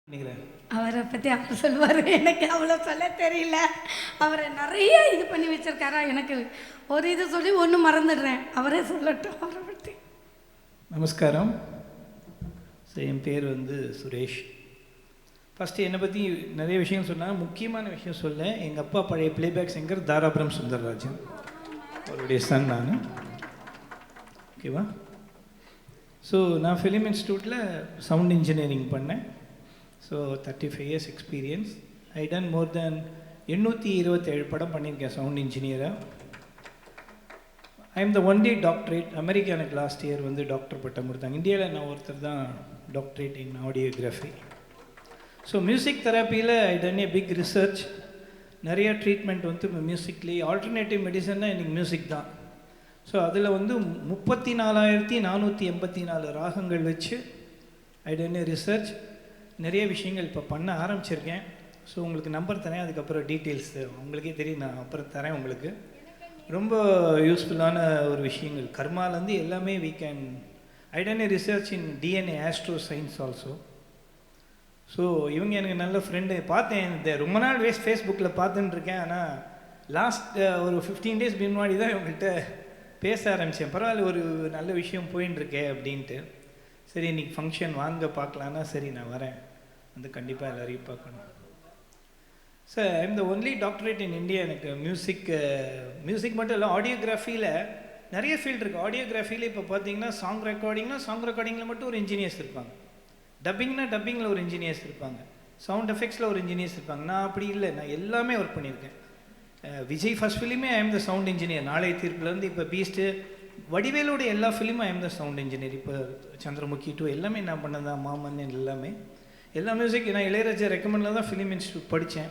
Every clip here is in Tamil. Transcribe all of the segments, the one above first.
நினைக்கிறேன். அவரை பற்றி அவர் சொல்லுவார். எனக்கு அவ்வளோ சொல்ல தெரியல. அவரை நிறைய இது பண்ணி வச்சிருக்காரா. எனக்கு ஒரு இது சொல்லி ஒன்று மறந்துடுறேன். அவரே சொல்லட்டும் அவரை பற்றி. நமஸ்காரம். ஸோ என் பேர் சுரேஷ். ஃபஸ்ட்டு என்னை பற்றி நிறைய விஷயம் சொன்னாங்க. முக்கியமான விஷயம் சொல்ல, எங்கள் அப்பா பழைய பிளேபேக் சிங்கர் தாராபுரம் சுந்தரராஜன், அவருடைய சன் நான். ஓகேவா? ஸோ நான் ஃபிலிம் இன்ஸ்டியூட்டில் சவுண்ட் இன்ஜினியரிங் பண்ணேன். So 35 years experience. I done more than 827 படம் பண்ணியிருக்கேன் சவுண்ட் இன்ஜினியராக. I am the only doctorate. America எனக்கு லாஸ்ட் இயர் டாக்டர் பட்டம் கொடுத்தாங்க. இந்தியாவில் நான் ஒருத்தர் தான் doctorate in audiography. So music தெரப்பியில் I done a big research. நிறைய ட்ரீட்மெண்ட் மியூசிக்லேயே. ஆல்டர்னேட்டிவ் மெடிசன்னா எனக்கு மியூசிக் தான். ஸோ அதில் 34,484 ராகங்கள் வச்சு ஐ டன் ஏ ரிசர்ச். நிறைய விஷயங்கள் இப்போ பண்ண ஆரம்பிச்சிருக்கேன். ஸோ உங்களுக்கு நம்பர் தரேன், அதுக்கப்புறம் டீட்டெயில்ஸ் உங்களுக்கே தெரியும், நான் அப்புறம் தரேன் உங்களுக்கு. ரொம்ப யூஸ்ஃபுல்லான ஒரு விஷயங்கள். கர்மாலேருந்து எல்லாமே we can. I done a research in DNA astro science also. So இவங்க எனக்கு நல்ல ஃப்ரெண்டு. பார்த்தேன், இந்த ரொம்ப நாள் ஃபேஸ்புக்கில் பார்த்துட்டு இருக்கேன். ஆனால் லாஸ்ட் ஒரு 15 days முன்னாடி தான் இவங்கள்ட்ட பேச ஆரம்பித்தேன். பரவாயில்ல, ஒரு நல்ல விஷயம் போயின்னு இருக்கேன் அப்படின்ட்டு. சரி, இன்றைக்கி ஃபங்க்ஷன் வாங்க பார்க்கலான்னா, சரி நான் வரேன், கண்டிப்பாக எல்லோரையும் பார்க்கணும். Sir, I am the only doctorate in India. எனக்கு மியூசிக் மட்டும் இல்லை, ஆடியோகிராஃபியில் நிறைய ஃபீல்டு இருக்குது. ஆடியோகிராஃபியில் இப்போ பார்த்தீங்கன்னா சாங் ரெக்கார்டிங்கில் மட்டும் ஒரு இன்ஜினியர்ஸ் இருப்பாங்க. டப்பிங்கில் ஒரு இன்ஜினியர்ஸ் இருப்பாங்க. சவுண்ட் எஃபெக்ட்ஸில் ஒரு இன்ஜினியர்ஸ் இருப்பாங்க. நான் அப்படி இல்லை, நான் எல்லாமே ஒர்க் பண்ணியிருக்கேன். விஜய் ஃபர்ஸ்ட் ஃபிலிமே I am the sound engineer. நாளை தீர்ப்புலேருந்து இப்போ பீஸ்ட்டு, வடிவேலோட எல்லா ஃபிலிமும் I am the sound engineer. இப்போ சந்திரமுகி 2 எல்லாமே நான் பண்ணது தான். மாமன் எல்லாமே, எல்லா மியூசிக். நான் இளையராஜா ரெக்கமெண்டில் தான் ஃபிலிம் இன்ஸ்டியூட் படித்தேன்.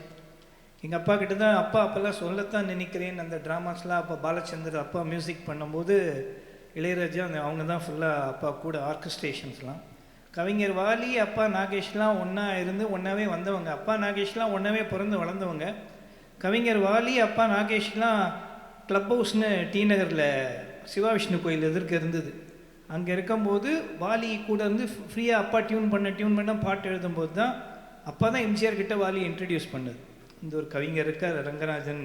எங்கள் அப்பா கிட்ட தான். அப்போல்லாம் சொல்லத்தான் நினைக்கிறேன், அந்த ட்ராமாஸ்லாம் அப்போ பாலச்சந்தர் அப்பா மியூசிக் பண்ணும்போது இளையராஜா அவங்க தான் ஃபுல்லாக அப்பா கூட ஆர்கஸ்ட்ரேஷன்ஸ்லாம். கவிஞர் வாலி, அப்பா நாகேஷ்லாம் ஒன்றா இருந்து ஒன்றாவே வந்தவங்க. அப்பா நாகேஷ்லாம் ஒன்றாவே பிறந்து வளர்ந்தவங்க. கவிஞர் வாலி, அப்பா நாகேஷ்லாம் க்ளப் ஹவுஸ்னு டி நகரில் சிவா விஷ்ணு கோயில் எதிர்க்க இருந்தது. அங்கே இருக்கும்போது வாலி கூட ஃப்ரீயாக அப்பா டியூன் பண்ண பாட்டு எழுதும்போது தான் அப்பா தான் எம்ஜிஆர் கிட்ட வாலியை இன்ட்ரடியூஸ் பண்ணது. இந்த ஒரு கவிஞர் இருக்கார் ரங்கராஜன்,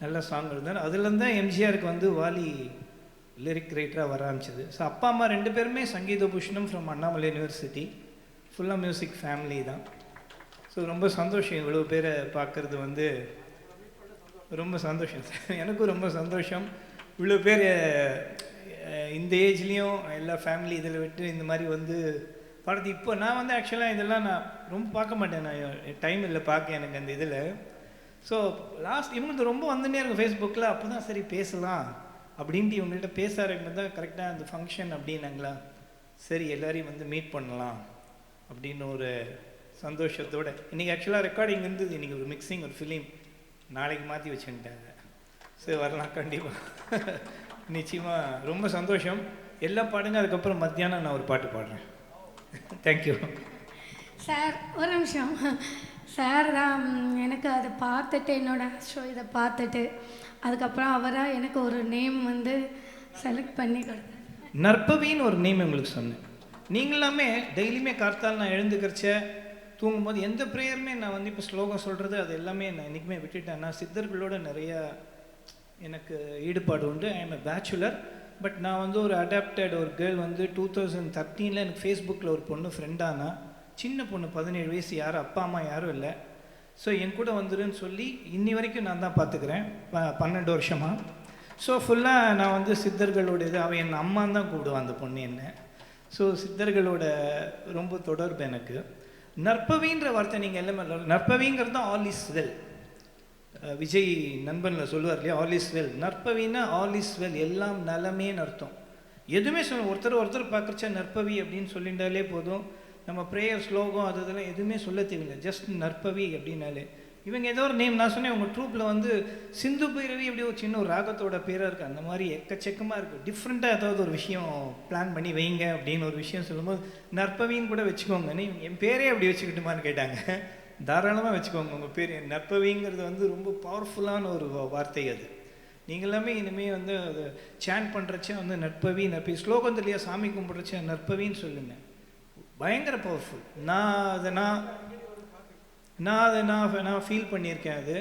நல்ல சாங் எழுதார். அதுலேருந்து தான் எம்ஜிஆருக்கு வாலி லிரிக் ரைட்டராக வர ஆரம்பிச்சிது. ஸோ அப்பா அம்மா 2 பேருமே சங்கீத பூஷணம் ஃப்ரம் அண்ணாமலை யூனிவர்சிட்டி. ஃபுல்லாக மியூசிக் ஃபேமிலி தான். ஸோ ரொம்ப சந்தோஷம், இவ்வளோ பேரை பார்க்குறது ரொம்ப சந்தோஷம் சார். எனக்கும் ரொம்ப சந்தோஷம். இவ்வளோ பேர் இந்த ஏஜ்லேயும் எல்லா ஃபேமிலி இதில் விட்டு இந்த மாதிரி படத்து. இப்போ நான் ஆக்சுவலாக இதெல்லாம் நான் ரொம்ப பார்க்க மாட்டேன். நான் டைம் இல்லை பார்க்க எனக்கு அந்த இதில். ஸோ லாஸ்ட் இவங்களுக்கு ரொம்ப வந்துன்னே இருக்கும் ஃபேஸ்புக்கில். அப்போ தான் சரி பேசலாம் அப்படின்ட்டு இவங்கள்ட்ட பேச ஆரம்பிக்கும் தான் கரெக்டாக அந்த ஃபங்க்ஷன் அப்படின்னாங்களா. சரி, எல்லோரையும் மீட் பண்ணலாம் அப்படின்னு ஒரு சந்தோஷத்தோடு. இன்றைக்கி ஆக்சுவலாக ரெக்கார்டிங் இருந்தது. இன்றைக்கி ஒரு மிக்சிங், ஒரு ஃபிலிம் நாளைக்கு மாற்றி வச்சுக்கிட்டாங்க. சரி, வரலாம் கண்டிப்பாக, நிச்சயமாக. ரொம்ப சந்தோஷம். எல்லாம் பாடுங்க, அதுக்கப்புறம் மத்தியானம் நான் ஒரு பாட்டு பாடுறேன். Thank you sir. ஒரு நிமிஷம் சார். தான் எனக்கு அதை பார்த்துட்டு, என்னோடய ஷோ இதை பார்த்துட்டு, அதுக்கப்புறம் அவராக எனக்கு ஒரு நேம் செலக்ட் பண்ணி கொடுத்தார். நற்பவின்னு ஒரு நேம் உங்களுக்கு சொன்னேன். நீங்களாமே டெய்லியுமே கார்த்தால் நான் எழுந்துக்கிறச்ச தூங்கும்போது எந்த ப்ரேயருமே நான் இப்போ ஸ்லோகம் சொல்கிறது அது எல்லாமே நான் என்றைக்குமே விட்டுட்டேன். நான் சித்தர்களோட நிறையா எனக்கு ஈடுபாடு உண்டு. I am A bachelor. But நான் ஒரு அடாப்டட் ஒரு கேர்ள் 2013 எனக்கு ஃபேஸ்புக்கில் ஒரு பொண்ணு ஃப்ரெண்டானா. சின்ன பொண்ணு, 17 வயசு, யாரும் அப்பா அம்மா யாரும் இல்லை. ஸோ என் கூட வந்துருன்னு சொல்லி இன்னி வரைக்கும் நான் தான் பார்த்துக்கிறேன் 12 வருஷமாக. ஸோ ஃபுல்லாக நான் சித்தர்களோட இது. அவன் என் அம்மான்னு தான் கூப்பிடுவான் அந்த பொண்ணு என்ன. ஸோ சித்தர்களோட ரொம்ப தொடர்பு எனக்கு. நற்பவின்ற வார்த்தை நீங்கள் எல்லாமே, நற்பவிங்கிறது தான் ஆல் இஸ் வெல். விஜய் நண்பனில் சொல்லுவார் இல்லையா, ஆல் இஸ் வெல். நற்பவின்னா ஆல் இஸ் வெல், எல்லாம் நலமேன்னு அர்த்தம். எதுவுமே ஒருத்தர் பார்க்குறச்சா நற்பவி அப்படின்னு சொல்லிட்டாலே போதும். நம்ம ப்ரேயர் ஸ்லோகம் அது இதெல்லாம் எதுவுமே சொல்ல தேவையில்லை. ஜஸ்ட் நற்பவி அப்படின்னாலே. இவங்க ஏதோ ஒரு நேம் நான் சொன்னேன். உங்கள் ட்ரூப்பில் சிந்து பைரவி அப்படி ஒரு சின்ன ஒரு ராகத்தோட பேராக இருக்குது. அந்த மாதிரி எக்கச்சக்கமாக இருக்குது. டிஃப்ரெண்ட்டாக ஏதாவது ஒரு விஷயம் பிளான் பண்ணி வைங்க அப்படின்னு ஒரு விஷயம் சொல்லும்போது நற்பவின்னு கூட வச்சுக்கோங்க. நீ என் பேரே அப்படி வச்சுக்கிட்டுமான்னு கேட்டாங்க. தாராளமாக வச்சுக்கோங்க உங்கள் பேர். நற்பவிங்கிறது ரொம்ப பவர்ஃபுல்லான ஒரு வார்த்தை. அது நீங்கள் எல்லாமே இனிமேல் அது சேன் பண்ணுறச்சே நற்பவி ஸ்லோகம் இல்லையா, சாமி கும்பிட்றச்சே நற்பவின்னு சொல்லுங்கள். பயங்கர பவர்ஃபுல். நான் நான் ஃபீல் பண்ணியிருக்கேன். அது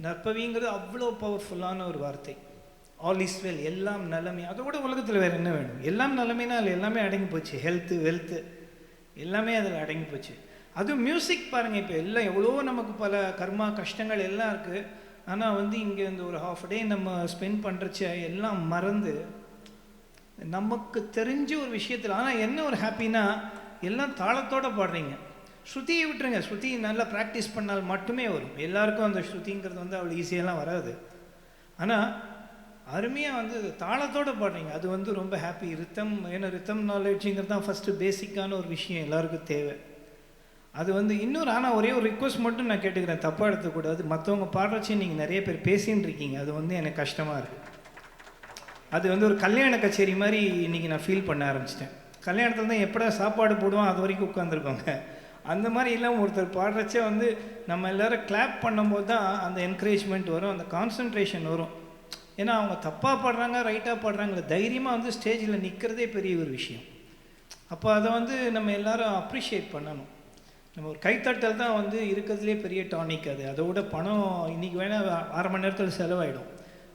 நற்பவிங்கிறது அவ்வளோ பவர்ஃபுல்லான ஒரு வார்த்தை. ஆல் இஸ் வெல், எல்லாம் நலமே. அதோட உலகத்தில் வேறு என்ன வேணும்? எல்லாம் நலமேனா அதில் எல்லாமே அடங்கி போச்சு. ஹெல்த்து, வெல்த்து எல்லாமே அதில் அடங்கி போச்சு. அதுவும் மியூசிக் பாருங்கள், இப்போ எல்லாம் எவ்வளோ நமக்கு பல கர்மா கஷ்டங்கள் எல்லாம் இருக்குது. ஆனால் வந்து இங்கே இந்த ஒரு ஹாஃப் டே நம்ம ஸ்பெண்ட் பண்ணுறச்ச எல்லாம் மறந்து நமக்கு தெரிஞ்ச ஒரு விஷயத்தில். ஆனால் என்ன ஒரு ஹாப்பினா எல்லாம் தாளத்தோடு பாடுறீங்க. ஸ்ருதியை விட்டுருங்க, ஸ்ருதி நல்லா ப்ராக்டிஸ் பண்ணால் மட்டுமே வரும். எல்லாருக்கும் அந்த ஸ்ருதிங்கிறது வந்து அவ்வளோ ஈஸியெல்லாம் வராது. ஆனால் அருமையாக வந்து தாளத்தோடு பாடுறீங்க, அது வந்து ரொம்ப ஹாப்பி. ரித்தம், ஏன்னா ரித்தம் நாலேஜுங்கிறது தான் ஃபஸ்ட்டு பேசிக்கான ஒரு விஷயம் எல்லாருக்கும் தேவை. அது வந்து இன்னொரு, ஆனால் ஒரே ஒரு ரிக்வஸ்ட் மட்டும் நான் கேட்டுக்கிறேன், தப்பாக எடுத்துக்கூடாது. மற்றவங்க பாடுறச்சே நீங்கள் நிறைய பேர் பேசின்னு இருக்கீங்க, அது வந்து எனக்கு கஷ்டமாக இருக்குது. அது வந்து ஒரு கல்யாண கச்சேரி மாதிரி இன்றைக்கி நான் ஃபீல் பண்ண ஆரம்பிச்சிட்டேன். கல்யாணத்தில் தான் எப்படா சாப்பாடு போடுவோம் அது வரைக்கும் உட்காந்துருக்கோங்க. அந்த மாதிரி இல்லாமல் ஒருத்தர் பாடுறச்சே வந்து நம்ம எல்லோரும் கிளாப் பண்ணும்போது தான் அந்த என்கரேஜ்மெண்ட் வரும், அந்த கான்சன்ட்ரேஷன் வரும். ஏன்னா அவங்க தப்பாக பாடுறாங்க ரைட்டாக பாடுறாங்களே, தைரியமாக வந்து ஸ்டேஜில் நிற்கிறதே பெரிய ஒரு விஷயம். அப்போ அதை வந்து நம்ம எல்லோரும் அப்ரிஷியேட் பண்ணணும். நம்ம ஒரு கைத்தட்டல் தான் வந்து இருக்கிறதுலே பெரிய டானிக். அது அதோட பணம் இன்றைக்கி வேணால் 1/2 மணி நேரத்தில் செலவாயிடும்.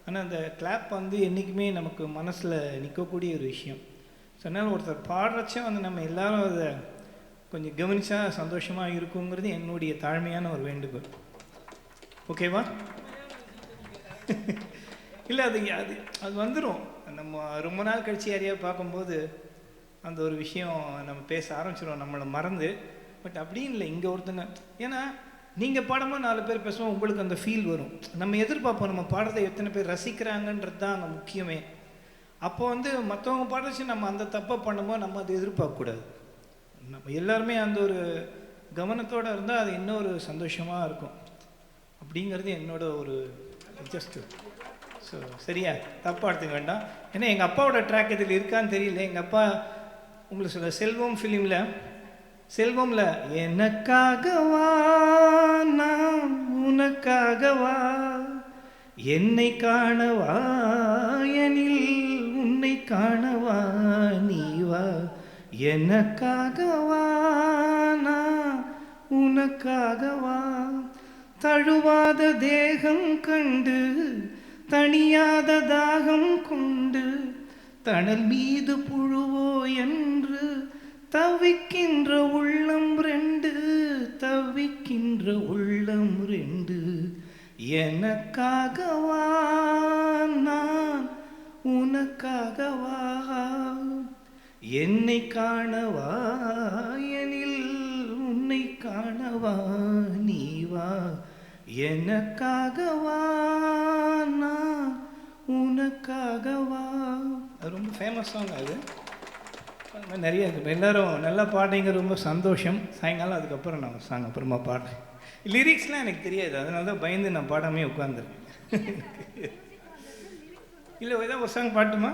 ஆனால் அந்த கிளாப் வந்து என்றைக்குமே நமக்கு மனசில் நிற்கக்கூடிய ஒரு விஷயம். ஸோ அதனால் ஒருத்தர் பாடுறச்சே வந்து நம்ம எல்லோரும் அதை கொஞ்சம் கவனித்தா சந்தோஷமாக இருக்குங்கிறது என்னுடைய தாழ்மையான ஒரு வேண்டுகோள். ஓகேவா? இல்லை, அது அது வந்துடும். நம்ம ரொம்ப நாள் கழிச்சு யாரையாக பார்க்கும்போது அந்த ஒரு விஷயம் நம்ம பேச ஆரம்பிச்சிடுவோம் நம்மளை மறந்து. பட் அப்படின்னு இல்லை, இங்கே ஒருத்தங்க, ஏன்னா நீங்கள் பாடும்போது 4 பேர் பேசுவோம், உங்களுக்கு அந்த ஃபீல் வரும். நம்ம எதிர்பார்ப்போம் நம்ம பாடுறதை எத்தனை பேர் ரசிக்கிறாங்கன்றது தான் அங்கே முக்கியமே. அப்போ வந்து மற்றவங்க பாடுறச்சு நம்ம அந்த தப்பை பண்ணும்போது நம்ம அதை எதிர்பார்க்கக்கூடாது. நம்ம எல்லாருமே அந்த ஒரு கவனத்தோடு இருந்தால் அது இன்னொரு சந்தோஷமாக இருக்கும். அப்படிங்கிறது என்னோட ஒரு ஜஸ்ட்டு. ஸோ சரியா, தப்பாக எடுத்துக்க வேண்டாம். ஏன்னா எங்கள் அப்பாவோட ட்ராக் இதில் இருக்கான்னு தெரியல. எங்கள் அப்பா உங்களுக்கு சொல்ல செல்வம் ஃபிலிமில், செல்வமில் எனக்காகவா நான் உனக்காகவா என்னை காணவா எனில் உன்னை காணவா நீ வா, எனக்காகவா நான் உனக்காகவா, தழுவாத தேகம் கண்டு தணியாத தாகம் கொண்டு தணல் மீது புழுவோ என்று தவிக்கின்ற உள்ளம் 2, தவிக்கின்ற உள்ளம் 2, எனக்காகவா நான் உனக்காகவா என்னை காணவா எனில் உன்னை காணவா நீ வா, எனக்காகவா நான் உனக்காகவா. அது ரொம்ப ஃபேமஸ் சாங். அது நிறைய இருக்குது. எல்லோரும் நல்லா பாடுறீங்க, ரொம்ப சந்தோஷம். சாயங்காலம் அதுக்கப்புறம் நான் சாங் அப்புறமா பாடுறேன். லிரிக்ஸ்லாம் எனக்கு தெரியாது, அதனால தான் பயந்து நான் பாடாமே உட்காந்துருக்கேன். இல்லை ஏதாவது ஒரு சாங் பாட்டுமா?